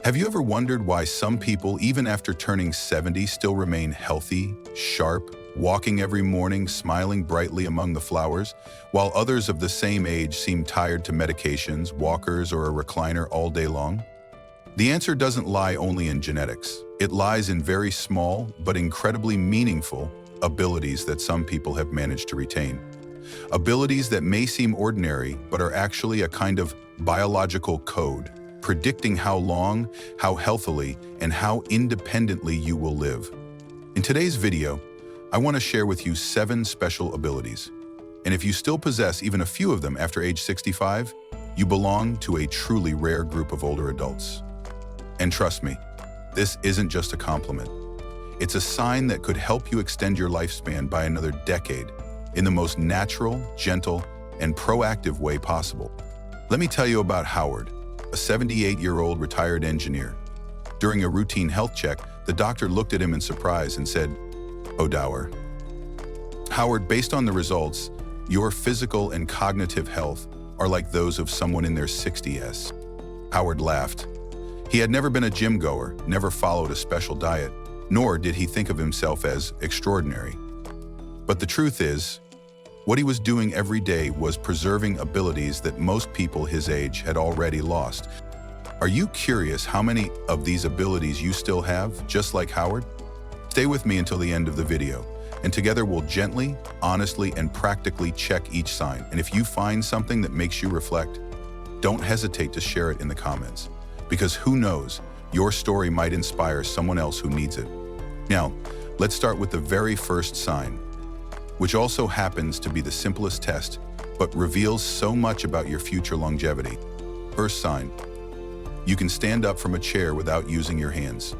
Have you ever wondered why some people, even after turning 70, still remain healthy, sharp, walking every morning, smiling brightly among the flowers, while others of the same age seem tired to medications, walkers, or a recliner all day long? The answer doesn't lie only in genetics. It lies in very small but incredibly meaningful abilities that some people have managed to retain. Abilities that may seem ordinary but are actually a kind of biological code, predicting how long, how healthily, and how independently you will live. In today's video, I want to share with you 7 special abilities. And if you still possess even a few of them after age 65, you belong to a truly rare group of older adults. And trust me, this isn't just a compliment. It's a sign that could help you extend your lifespan by another decade in the most natural, gentle, and proactive way possible. Let me tell you about Howard, a 78-year-old retired engineer. During a routine health check, the doctor looked at him in surprise and said, "Oh, Dower. Howard, based on the results, your physical and cognitive health are like those of someone in their 60s. Howard laughed. He had never been a gym goer, never followed a special diet, nor did he think of himself as extraordinary. But the truth is, what he was doing every day was preserving abilities that most people his age had already lost. Are you curious how many of these abilities you still have, just like Howard? Stay with me until the end of the video, and together we'll gently, honestly, and practically check each sign. And if you find something that makes you reflect, don't hesitate to share it in the comments, because who knows, your story might inspire someone else who needs it. Now, let's start with the very first sign, which also happens to be the simplest test, but reveals so much about your future longevity. First sign, you can stand up from a chair without using your hands.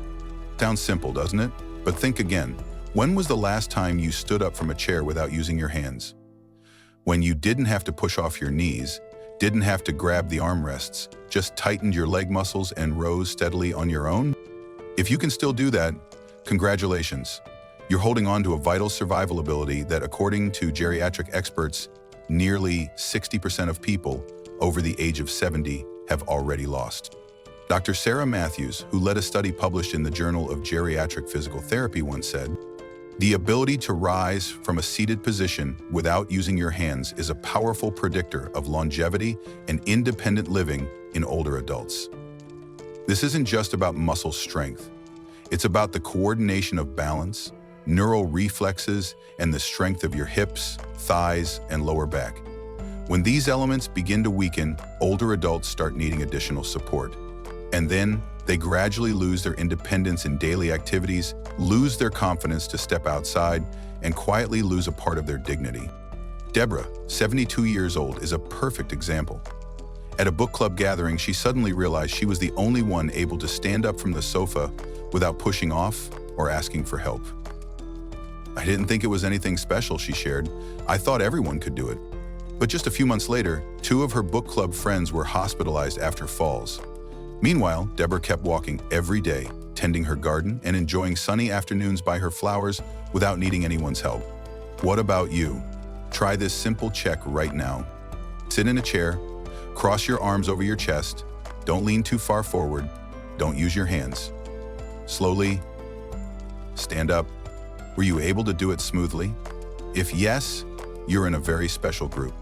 Sounds simple, doesn't it? But think again. When was the last time you stood up from a chair without using your hands? When you didn't have to push off your knees, didn't have to grab the armrests, just tightened your leg muscles and rose steadily on your own? If you can still do that, congratulations. You're holding on to a vital survival ability that, according to geriatric experts, nearly 60% of people over the age of 70 have already lost. Dr. Sarah Matthews, who led a study published in the Journal of Geriatric Physical Therapy, once said, "The ability to rise from a seated position without using your hands is a powerful predictor of longevity and independent living in older adults." This isn't just about muscle strength. It's about the coordination of balance, neural reflexes, and the strength of your hips, thighs, and lower back. When these elements begin to weaken, older adults start needing additional support. And then they gradually lose their independence in daily activities, lose their confidence to step outside, and quietly lose a part of their dignity. Deborah, 72 years old, is a perfect example. At a book club gathering, she suddenly realized she was the only one able to stand up from the sofa without pushing off or asking for help. "I didn't think it was anything special," she shared. "I thought everyone could do it." But just a few months later, 2 of her book club friends were hospitalized after falls. Meanwhile, Deborah kept walking every day, tending her garden and enjoying sunny afternoons by her flowers without needing anyone's help. What about you? Try this simple check right now. Sit in a chair, cross your arms over your chest, don't lean too far forward, don't use your hands. Slowly, stand up. Were you able to do it smoothly? If yes, you're in a very special group.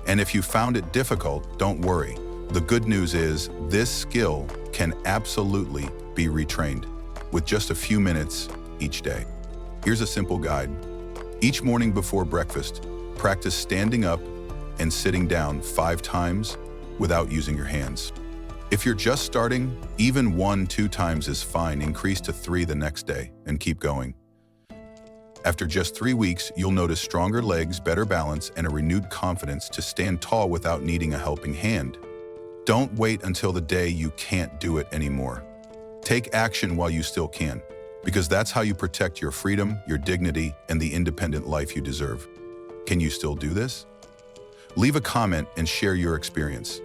And if you found it difficult, don't worry. The good news is this skill can absolutely be retrained with just a few minutes each day. Here's a simple guide. Each morning before breakfast, practice standing up and sitting down 5 times without using your hands. If you're just starting, even 1-2 times is fine. Increase to 3 the next day and keep going. After just 3 weeks, you'll notice stronger legs, better balance, and a renewed confidence to stand tall without needing a helping hand. Don't wait until the day you can't do it anymore. Take action while you still can, because that's how you protect your freedom, your dignity, and the independent life you deserve. Can you still do this? Leave a comment and share your experience,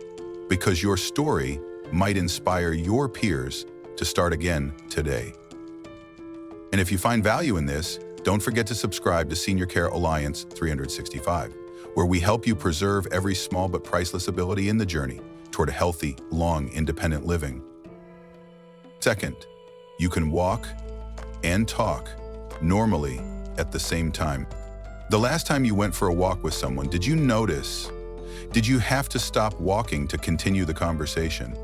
because your story might inspire your peers to start again today. And if you find value in this, don't forget to subscribe to Senior Care Alliance 365, where we help you preserve every small but priceless ability in the journey toward a healthy, long, independent living. Second, you can walk and talk normally at the same time. The last time you went for a walk with someone, did you notice? Did you have to stop walking to continue the conversation?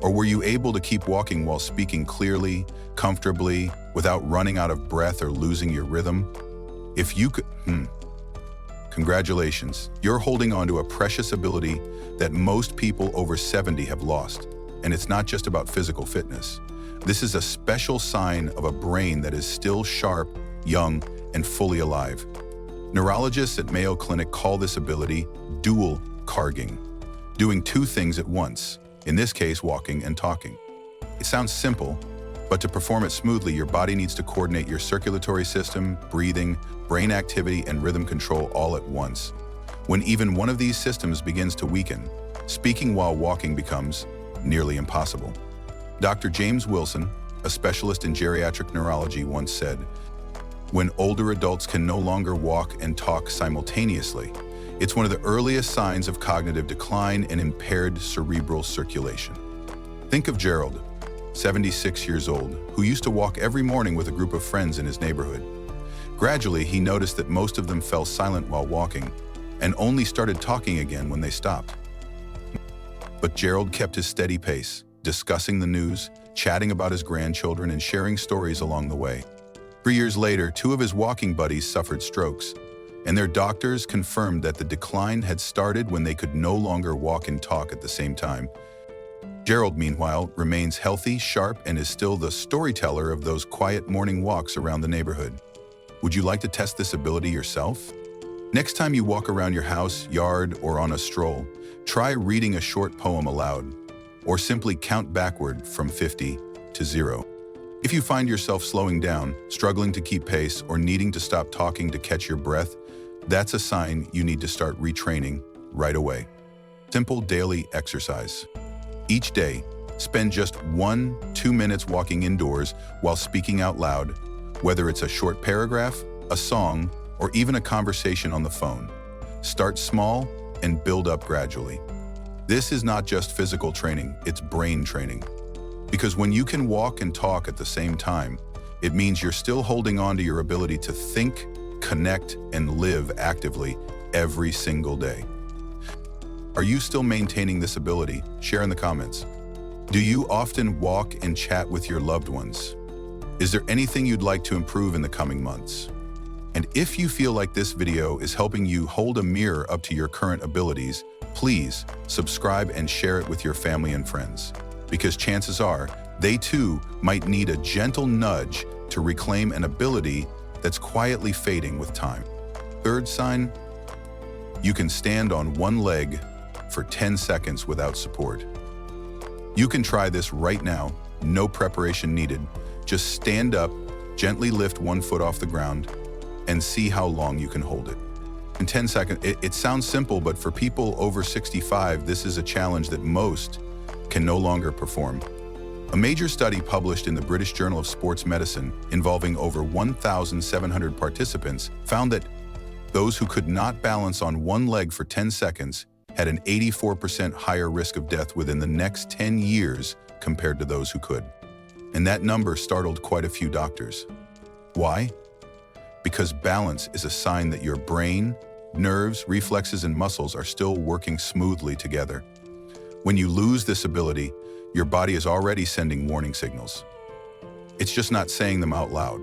Or were you able to keep walking while speaking clearly, comfortably, without running out of breath or losing your rhythm? If you could, congratulations, you're holding on to a precious ability that most people over 70 have lost. And it's not just about physical fitness. This is a special sign of a brain that is still sharp, young, and fully alive. Neurologists at Mayo Clinic call this ability dual carging, doing two things at once, in this case, walking and talking. It sounds simple, but to perform it smoothly, your body needs to coordinate your circulatory system, breathing, brain activity, and rhythm control all at once. When even one of these systems begins to weaken, speaking while walking becomes nearly impossible. Dr. James Wilson, a specialist in geriatric neurology, once said, "When older adults can no longer walk and talk simultaneously, it's one of the earliest signs of cognitive decline and impaired cerebral circulation." Think of Gerald, 76 years old, who used to walk every morning with a group of friends in his neighborhood. Gradually, he noticed that most of them fell silent while walking and only started talking again when they stopped. But Gerald kept his steady pace, discussing the news, chatting about his grandchildren, and sharing stories along the way. 3 years later, two of his walking buddies suffered strokes, and their doctors confirmed that the decline had started when they could no longer walk and talk at the same time. Gerald, meanwhile, remains healthy, sharp, and is still the storyteller of those quiet morning walks around the neighborhood. Would you like to test this ability yourself? Next time you walk around your house, yard, or on a stroll, try reading a short poem aloud, or simply count backward from 50 to 0. If you find yourself slowing down, struggling to keep pace, or needing to stop talking to catch your breath, that's a sign you need to start retraining right away. Simple daily exercise. Each day, spend just 1-2 minutes walking indoors while speaking out loud, whether it's a short paragraph, a song, or even a conversation on the phone. Start small and build up gradually. This is not just physical training, it's brain training. Because when you can walk and talk at the same time, it means you're still holding on to your ability to think, connect, and live actively every single day. Are you still maintaining this ability? Share in the comments. Do you often walk and chat with your loved ones? Is there anything you'd like to improve in the coming months? And if you feel like this video is helping you hold a mirror up to your current abilities, please subscribe and share it with your family and friends, because chances are they too might need a gentle nudge to reclaim an ability that's quietly fading with time. Third sign, you can stand on one leg for 10 seconds without support. You can try this right now, no preparation needed. Just stand up, gently lift one foot off the ground, and see how long you can hold it. In 10 seconds, it sounds simple, but for people over 65, this is a challenge that most can no longer perform. A major study published in the British Journal of Sports Medicine involving over 1,700 participants found that those who could not balance on one leg for 10 seconds had an 84% higher risk of death within the next 10 years compared to those who could. And that number startled quite a few doctors. Why? Because balance is a sign that your brain, nerves, reflexes, and muscles are still working smoothly together. When you lose this ability, your body is already sending warning signals. It's just not saying them out loud.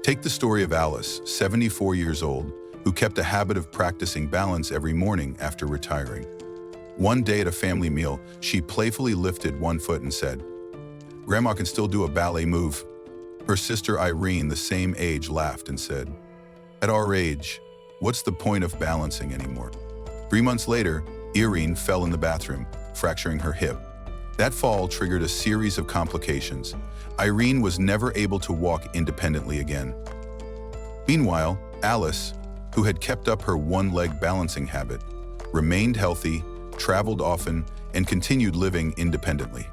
Take the story of Alice, 74 years old, who kept a habit of practicing balance every morning after retiring. One day at a family meal, she playfully lifted one foot and said, "Grandma can still do a ballet move." Her sister Irene, the same age, laughed and said, "At our age, what's the point of balancing anymore?" 3 months later, Irene fell in the bathroom, fracturing her hip. That fall triggered a series of complications. Irene was never able to walk independently again. Meanwhile, Alice, who had kept up her one-leg balancing habit, remained healthy, traveled often, and continued living independently.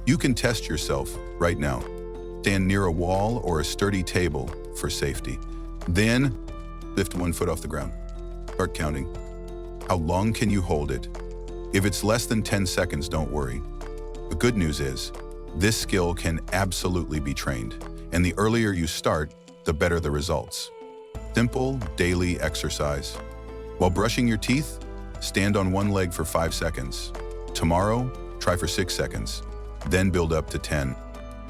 You can test yourself right now. Stand near a wall or a sturdy table for safety. Then, lift one foot off the ground. Start counting. How long can you hold it? If it's less than 10 seconds, don't worry. The good news is, This skill can absolutely be trained, and the earlier you start, the better the results. Simple daily exercise. While brushing your teeth, stand on one leg for 5 seconds. Tomorrow, try for 6 seconds, then build up to 10.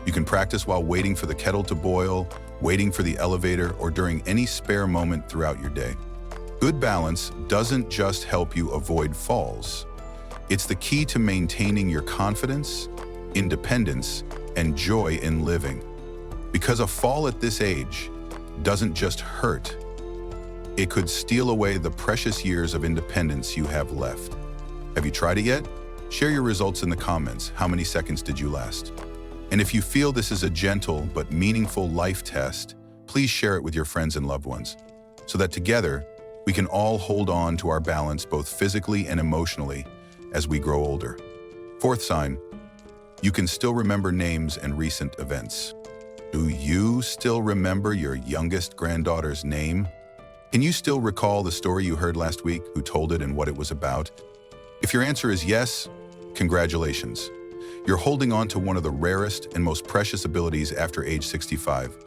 You can practice while waiting for the kettle to boil, waiting for the elevator, or during any spare moment throughout your day. Good balance doesn't just help you avoid falls. It's the key to maintaining your confidence, independence, and joy in living. Because a fall at this age doesn't just hurt, it could steal away the precious years of independence you have left. Have you tried it yet? Share your results in the comments. How many seconds did you last? And if you feel this is a gentle but meaningful life test, please share it with your friends and loved ones, so that together we can all hold on to our balance both physically and emotionally as we grow older. Fourth sign, you can still remember names and recent events. Do you still remember your youngest granddaughter's name? Can you still recall the story you heard last week, who told it and what it was about? If your answer is yes, congratulations. You're holding on to one of the rarest and most precious abilities after age 65,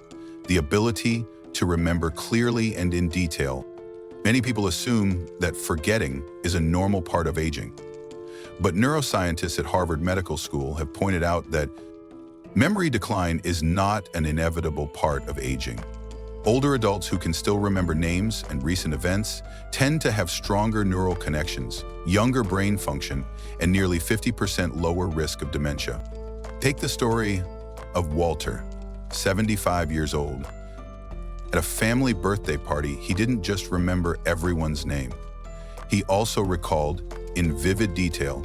the ability to remember clearly and in detail. Many people assume that forgetting is a normal part of aging. But neuroscientists at Harvard Medical School have pointed out that memory decline is not an inevitable part of aging. Older adults who can still remember names and recent events tend to have stronger neural connections, younger brain function, and nearly 50% lower risk of dementia. Take the story of Walter, 75 years old. At a family birthday party, he didn't just remember everyone's name. He also recalled, in vivid detail,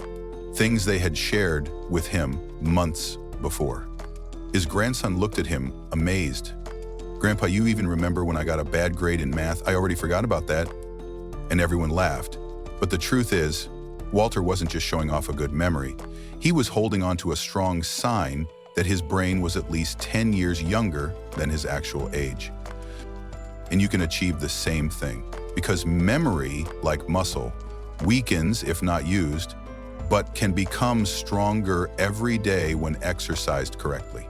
things they had shared with him months before. His grandson looked at him, amazed. "Grandpa, you even remember when I got a bad grade in math? I already forgot about that." And everyone laughed. But the truth is, Walter wasn't just showing off a good memory. He was holding on to a strong sign that his brain was at least 10 years younger than his actual age. And you can achieve the same thing, because memory, like muscle, weakens if not used, but can become stronger every day when exercised correctly.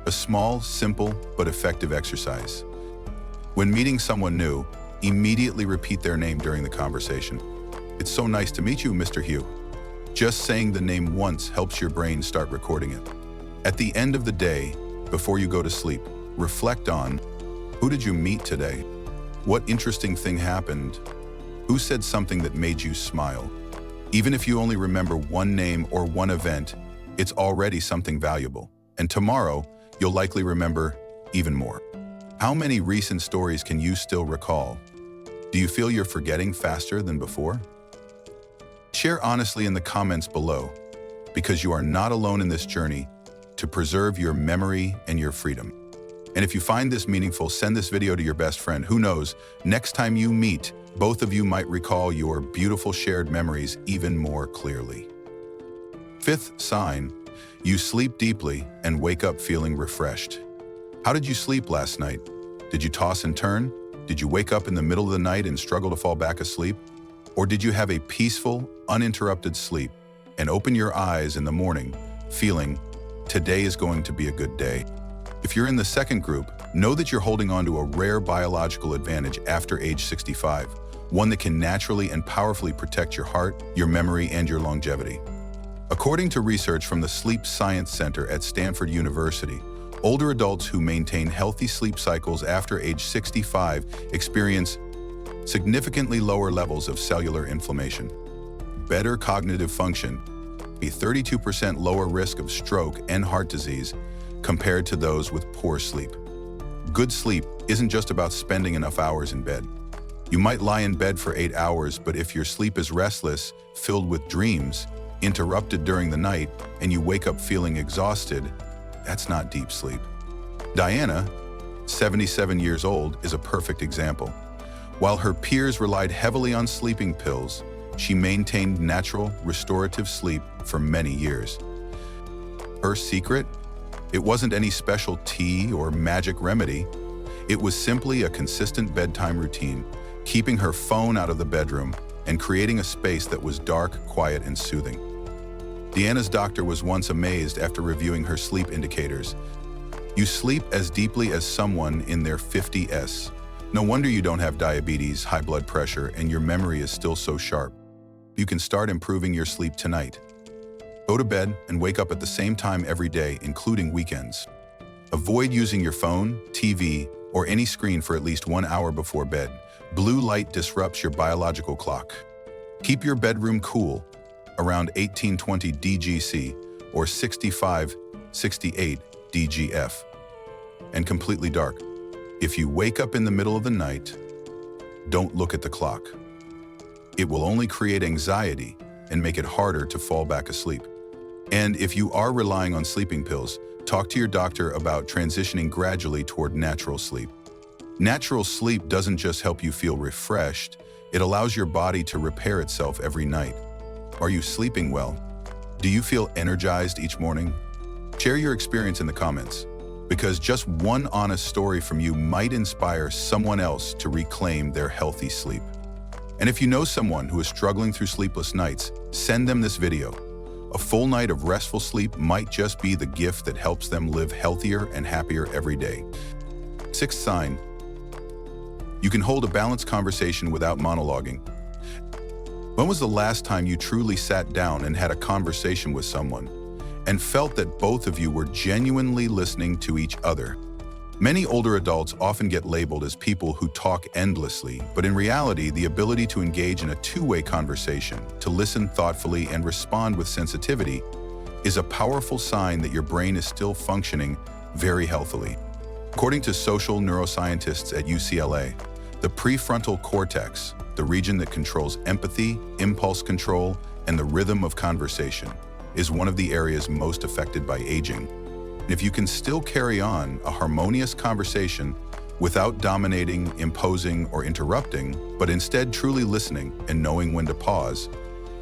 A small, simple, but effective exercise. When meeting someone new, immediately repeat their name during the conversation. "It's so nice to meet you, Mr. Hugh." Just saying the name once helps your brain start recording it. At the end of the day, before you go to sleep, reflect on, who did you meet today? What interesting thing happened? Who said something that made you smile? Even if you only remember one name or one event, it's already something valuable. And tomorrow, you'll likely remember even more. How many recent stories can you still recall? Do you feel you're forgetting faster than before? Share honestly in the comments below, because you are not alone in this journey to preserve your memory and your freedom. And if you find this meaningful, send this video to your best friend. Who knows, next time you meet, both of you might recall your beautiful shared memories even more clearly. Fifth sign, you sleep deeply and wake up feeling refreshed. How did you sleep last night? Did you toss and turn? Did you wake up in the middle of the night and struggle to fall back asleep? Or did you have a peaceful, uninterrupted sleep and open your eyes in the morning feeling, today is going to be a good day? If you're in the second group, know that you're holding on to a rare biological advantage after age 65, one that can naturally and powerfully protect your heart, your memory, and your longevity. According to research from the Sleep Science Center at Stanford University, older adults who maintain healthy sleep cycles after age 65 experience significantly lower levels of cellular inflammation, better cognitive function, a 32% lower risk of stroke and heart disease compared to those with poor sleep. Good sleep isn't just about spending enough hours in bed. You might lie in bed for 8 hours, but if your sleep is restless, filled with dreams, interrupted during the night, and you wake up feeling exhausted, that's not deep sleep. Diana, 77 years old, is a perfect example. While her peers relied heavily on sleeping pills, she maintained natural, restorative sleep for many years. Her secret? It wasn't any special tea or magic remedy. It was simply a consistent bedtime routine, keeping her phone out of the bedroom and creating a space that was dark, quiet, and soothing. Deanna's doctor was once amazed after reviewing her sleep indicators. You sleep as deeply as someone in their 50s. No wonder you don't have diabetes, high blood pressure, and your memory is still so sharp. You can start improving your sleep tonight. Go to bed and wake up at the same time every day, including weekends. Avoid using your phone, TV, or any screen for at least 1 hour before bed. Blue light disrupts your biological clock. Keep your bedroom cool, around 1820 DGC or 65-68 DGF, and completely dark. If you wake up in the middle of the night, don't look at the clock. It will only create anxiety and make it harder to fall back asleep. And if you are relying on sleeping pills, talk to your doctor about transitioning gradually toward natural sleep. Natural sleep doesn't just help you feel refreshed, it allows your body to repair itself every night. Are you sleeping well? Do you feel energized each morning? Share your experience in the comments, because just one honest story from you might inspire someone else to reclaim their healthy sleep. And if you know someone who is struggling through sleepless nights, send them this video. A full night of restful sleep might just be the gift that helps them live healthier and happier every day. Sixth sign, you can hold a balanced conversation without monologuing. When was the last time you truly sat down and had a conversation with someone and felt that both of you were genuinely listening to each other? Many older adults often get labeled as people who talk endlessly, but in reality, the ability to engage in a two-way conversation, to listen thoughtfully and respond with sensitivity, is a powerful sign that your brain is still functioning very healthily. According to social neuroscientists at UCLA, the prefrontal cortex, the region that controls empathy, impulse control, and the rhythm of conversation, is one of the areas most affected by aging. And if you can still carry on a harmonious conversation without dominating, imposing, or interrupting, but instead truly listening and knowing when to pause,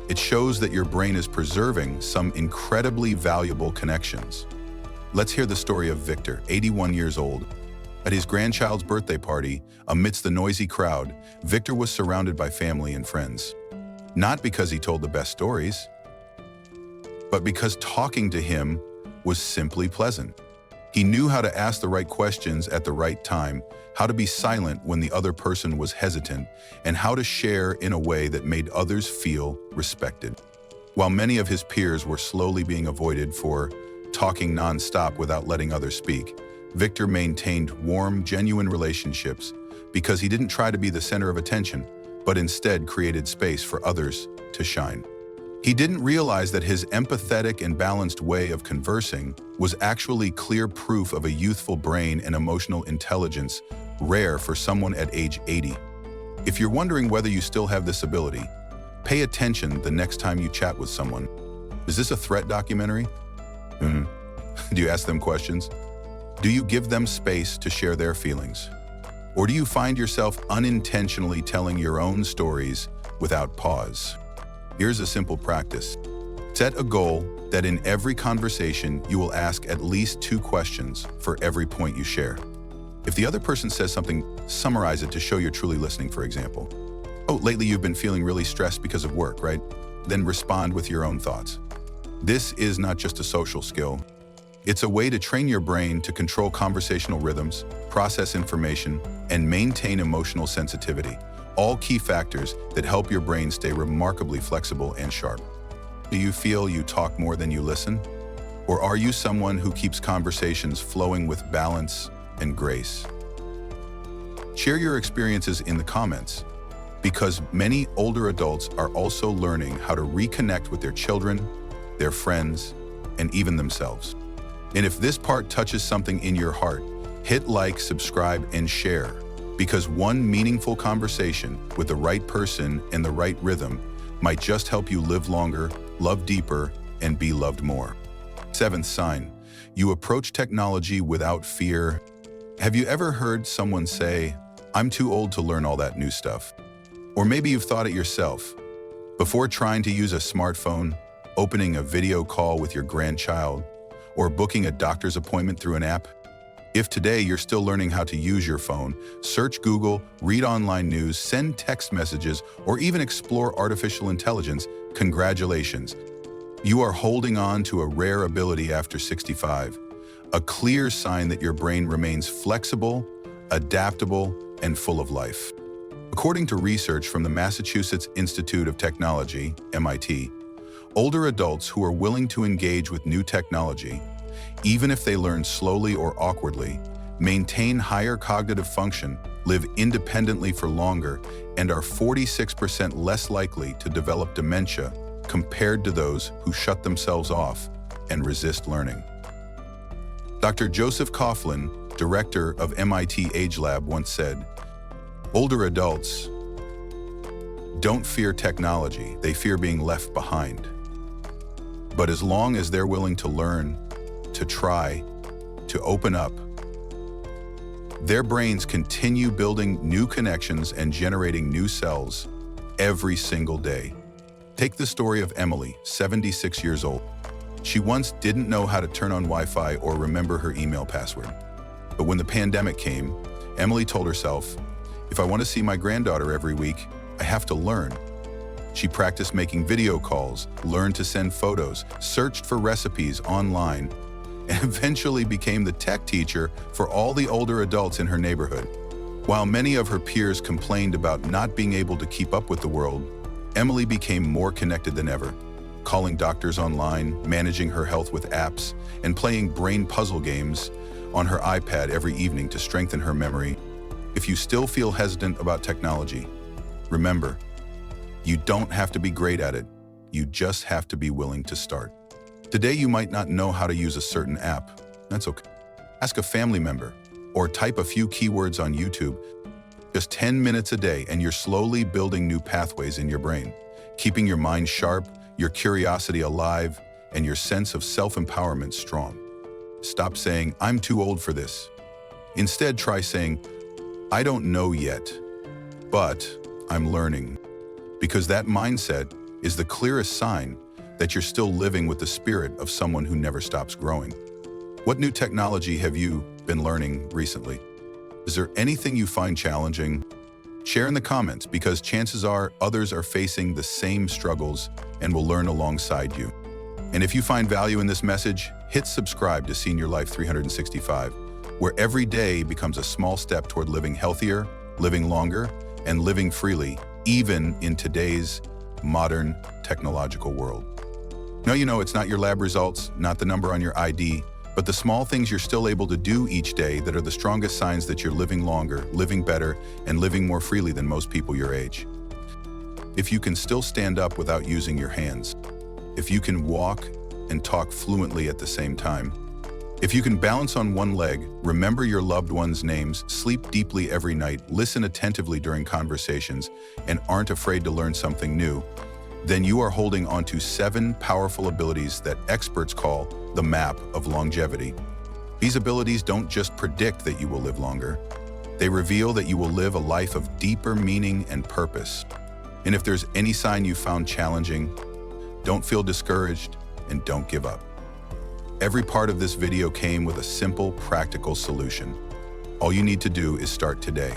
it shows that your brain is preserving some incredibly valuable connections. Let's hear the story of Victor, 81 years old. At his grandchild's birthday party, amidst the noisy crowd, Victor was surrounded by family and friends. Not because he told the best stories, but because talking to him was simply pleasant. He knew how to ask the right questions at the right time, how to be silent when the other person was hesitant, and how to share in a way that made others feel respected. While many of his peers were slowly being avoided for talking nonstop without letting others speak, Victor maintained warm, genuine relationships because he didn't try to be the center of attention, but instead created space for others to shine. He didn't realize that his empathetic and balanced way of conversing was actually clear proof of a youthful brain and emotional intelligence rare for someone at age 80. If you're wondering whether you still have this ability, pay attention the next time you chat with someone. Is this a threat documentary? Do you ask them questions? Do you give them space to share their feelings? Or do you find yourself unintentionally telling your own stories without pause? Here's a simple practice. Set a goal that in every conversation you will ask at least 2 questions for every point you share. If the other person says something, summarize it to show you're truly listening, for example. Oh, lately you've been feeling really stressed because of work, right? Then respond with your own thoughts. This is not just a social skill. It's a way to train your brain to control conversational rhythms, process information, and maintain emotional sensitivity. All key factors that help your brain stay remarkably flexible and sharp. Do you feel you talk more than you listen? Or are you someone who keeps conversations flowing with balance and grace? Share your experiences in the comments, because many older adults are also learning how to reconnect with their children, their friends, and even themselves. And if this part touches something in your heart, hit like, subscribe, and share. Because one meaningful conversation with the right person and the right rhythm might just help you live longer, love deeper, and be loved more. 7th sign, you approach technology without fear. Have you ever heard someone say, "I'm too old to learn all that new stuff"? Or maybe you've thought it yourself. Before trying to use a smartphone, opening a video call with your grandchild, or booking a doctor's appointment through an app? If today you're still learning how to use your phone, search Google, read online news, send text messages, or even explore artificial intelligence, congratulations. You are holding on to a rare ability after 65, a clear sign that your brain remains flexible, adaptable, and full of life. According to research from the Massachusetts Institute of Technology, MIT, older adults who are willing to engage with new technology, even if they learn slowly or awkwardly, maintain higher cognitive function, live independently for longer, and are 46% less likely to develop dementia compared to those who shut themselves off and resist learning. Dr. Joseph Coughlin, director of MIT Age Lab, once said, "Older adults don't fear technology, they fear being left behind. But as long as they're willing to learn, to try, to open up, their brains continue building new connections and generating new cells every single day." Take the story of Emily, 76 years old. She once didn't know how to turn on Wi-Fi or remember her email password. But when the pandemic came, Emily told herself, "If I want to see my granddaughter every week, I have to learn." She practiced making video calls, learned to send photos, searched for recipes online, and eventually became the tech teacher for all the older adults in her neighborhood. While many of her peers complained about not being able to keep up with the world, Emily became more connected than ever, calling doctors online, managing her health with apps, and playing brain puzzle games on her iPad every evening to strengthen her memory. If you still feel hesitant about technology, remember, you don't have to be great at it. You just have to be willing to start. Today, you might not know how to use a certain app. That's okay. Ask a family member or type a few keywords on YouTube. Just 10 minutes a day, and you're slowly building new pathways in your brain, keeping your mind sharp, your curiosity alive, and your sense of self-empowerment strong. Stop saying, "I'm too old for this." Instead, try saying, "I don't know yet, but I'm learning." Because that mindset is the clearest sign that you're still living with the spirit of someone who never stops growing. What new technology have you been learning recently? Is there anything you find challenging? Share in the comments, because chances are others are facing the same struggles and will learn alongside you. And if you find value in this message, hit subscribe to Senior Life 365, where every day becomes a small step toward living healthier, living longer, and living freely, even in today's modern technological world. Now you know it's not your lab results, not the number on your ID, but the small things you're still able to do each day that are the strongest signs that you're living longer, living better, and living more freely than most people your age. If you can still stand up without using your hands, if you can walk and talk fluently at the same time, if you can balance on one leg, remember your loved ones' names, sleep deeply every night, listen attentively during conversations, and aren't afraid to learn something new, then you are holding onto 7 powerful abilities that experts call the map of longevity. These abilities don't just predict that you will live longer. They reveal that you will live a life of deeper meaning and purpose. And if there's any sign you found challenging, don't feel discouraged and don't give up. Every part of this video came with a simple, practical solution. All you need to do is start today.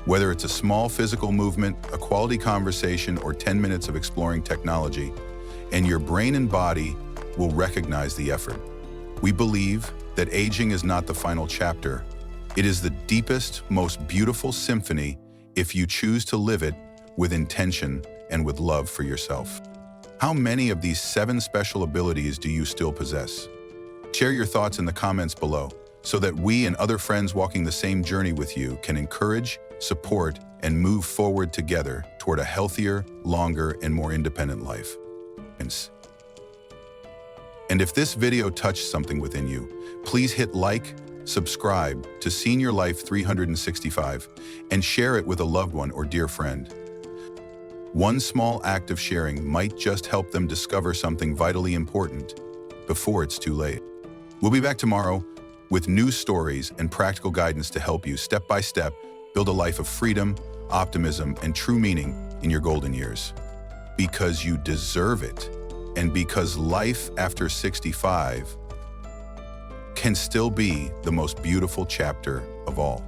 Whether it's a small physical movement, a quality conversation, or 10 minutes of exploring technology, and your brain and body will recognize the effort. We believe that aging is not the final chapter. It is the deepest, most beautiful symphony if you choose to live it with intention and with love for yourself. How many of these 7 special abilities do you still possess? Share your thoughts in the comments below so that we and other friends walking the same journey with you can encourage, support, and move forward together toward a healthier, longer, and more independent life. And if this video touched something within you, please hit like, subscribe to Senior Life 365, and share it with a loved one or dear friend. One small act of sharing might just help them discover something vitally important before it's too late. We'll be back tomorrow with new stories and practical guidance to help you step by step build a life of freedom, optimism, and true meaning in your golden years. Because you deserve it, and because life after 65 can still be the most beautiful chapter of all.